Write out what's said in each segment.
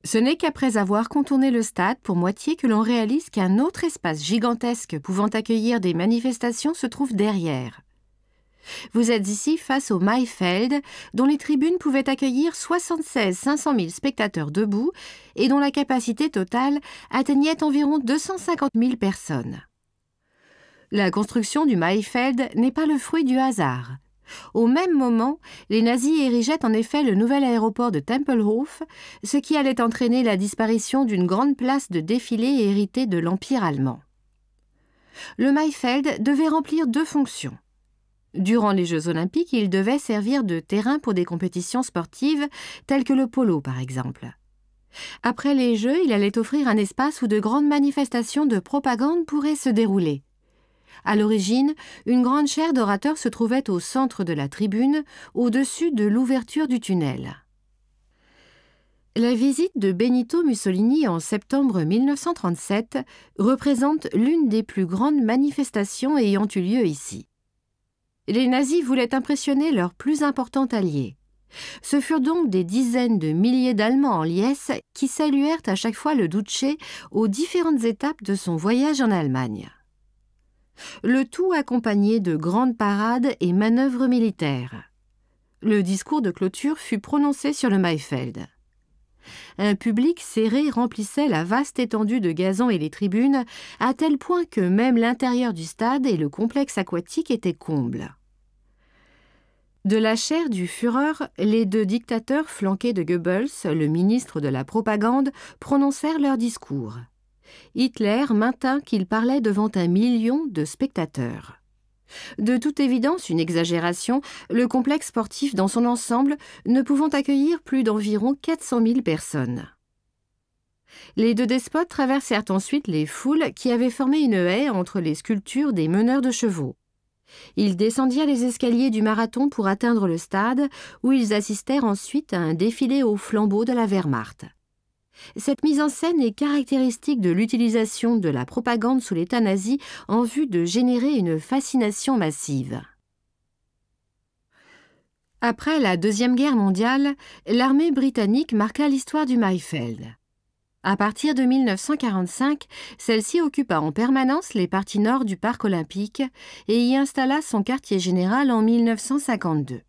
Ce n'est qu'après avoir contourné le stade pour moitié que l'on réalise qu'un autre espace gigantesque pouvant accueillir des manifestations se trouve derrière. Vous êtes ici face au Maifeld, dont les tribunes pouvaient accueillir 76 500 000 spectateurs debout et dont la capacité totale atteignait environ 250 000 personnes. La construction du Maifeld n'est pas le fruit du hasard. Au même moment, les nazis érigeaient en effet le nouvel aéroport de Tempelhof, ce qui allait entraîner la disparition d'une grande place de défilé héritée de l'Empire allemand. Le Maifeld devait remplir deux fonctions. Durant les Jeux olympiques, il devait servir de terrain pour des compétitions sportives telles que le polo par exemple. Après les Jeux, il allait offrir un espace où de grandes manifestations de propagande pourraient se dérouler. À l'origine, une grande chaire d'orateurs se trouvait au centre de la tribune, au-dessus de l'ouverture du tunnel. La visite de Benito Mussolini en septembre 1937 représente l'une des plus grandes manifestations ayant eu lieu ici. Les nazis voulaient impressionner leur plus important allié. Ce furent donc des dizaines de milliers d'Allemands en liesse qui saluèrent à chaque fois le Duce aux différentes étapes de son voyage en Allemagne. Le tout accompagné de grandes parades et manœuvres militaires. Le discours de clôture fut prononcé sur le Maifeld. Un public serré remplissait la vaste étendue de gazon et les tribunes, à tel point que même l'intérieur du stade et le complexe aquatique étaient combles. De la chaire du Führer, les deux dictateurs flanqués de Goebbels, le ministre de la Propagande, prononcèrent leur discours. Hitler maintint qu'il parlait devant 1 million de spectateurs. De toute évidence, une exagération, le complexe sportif dans son ensemble ne pouvant accueillir plus d'environ 400 000 personnes. Les deux despotes traversèrent ensuite les foules qui avaient formé une haie entre les sculptures des meneurs de chevaux. Ils descendirent les escaliers du marathon pour atteindre le stade, où ils assistèrent ensuite à un défilé au flambeau de la Wehrmacht. Cette mise en scène est caractéristique de l'utilisation de la propagande sous l'État nazi en vue de générer une fascination massive. Après la Deuxième Guerre mondiale, l'armée britannique marqua l'histoire du Maifeld. À partir de 1945, celle-ci occupa en permanence les parties nord du parc olympique et y installa son quartier général en 1952.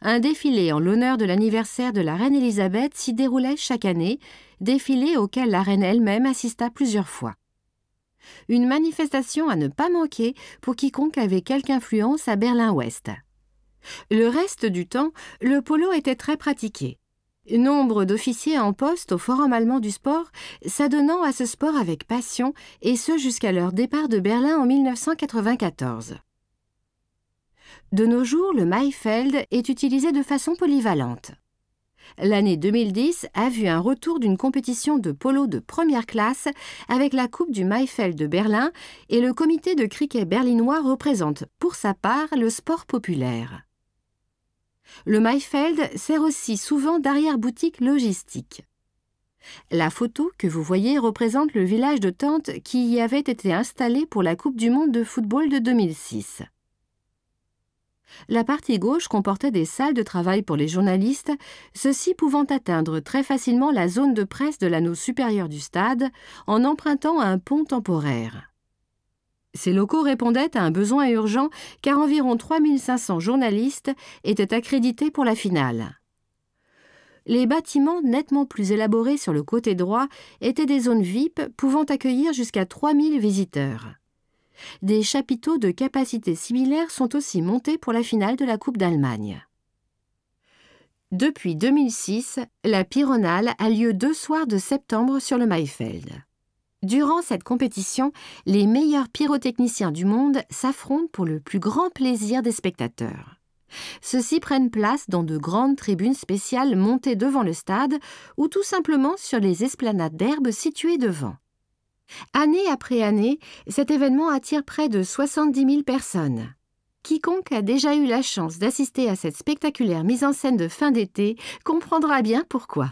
Un défilé en l'honneur de l'anniversaire de la reine Élisabeth s'y déroulait chaque année, défilé auquel la reine elle-même assista plusieurs fois. Une manifestation à ne pas manquer pour quiconque avait quelque influence à Berlin-Ouest. Le reste du temps, le polo était très pratiqué. Nombre d'officiers en poste au Forum allemand du sport s'adonnant à ce sport avec passion, et ce jusqu'à leur départ de Berlin en 1994. De nos jours, le Maifeld est utilisé de façon polyvalente. L'année 2010 a vu un retour d'une compétition de polo de première classe avec la Coupe du Maifeld de Berlin, et le comité de cricket berlinois représente pour sa part le sport populaire. Le Maifeld sert aussi souvent d'arrière-boutique logistique. La photo que vous voyez représente le village de tentes qui y avait été installé pour la Coupe du monde de football de 2006. La partie gauche comportait des salles de travail pour les journalistes, ceux-ci pouvant atteindre très facilement la zone de presse de l'anneau supérieur du stade en empruntant un pont temporaire. Ces locaux répondaient à un besoin urgent car environ 3500 journalistes étaient accrédités pour la finale. Les bâtiments nettement plus élaborés sur le côté droit étaient des zones VIP pouvant accueillir jusqu'à 3000 visiteurs. Des chapiteaux de capacité similaire sont aussi montés pour la finale de la Coupe d'Allemagne. Depuis 2006, la Pironale a lieu 2 soirs de septembre sur le Maifeld. Durant cette compétition, les meilleurs pyrotechniciens du monde s'affrontent pour le plus grand plaisir des spectateurs. Ceux-ci prennent place dans de grandes tribunes spéciales montées devant le stade ou tout simplement sur les esplanades d'herbe situées devant. Année après année, cet événement attire près de 70 000 personnes. Quiconque a déjà eu la chance d'assister à cette spectaculaire mise en scène de fin d'été comprendra bien pourquoi.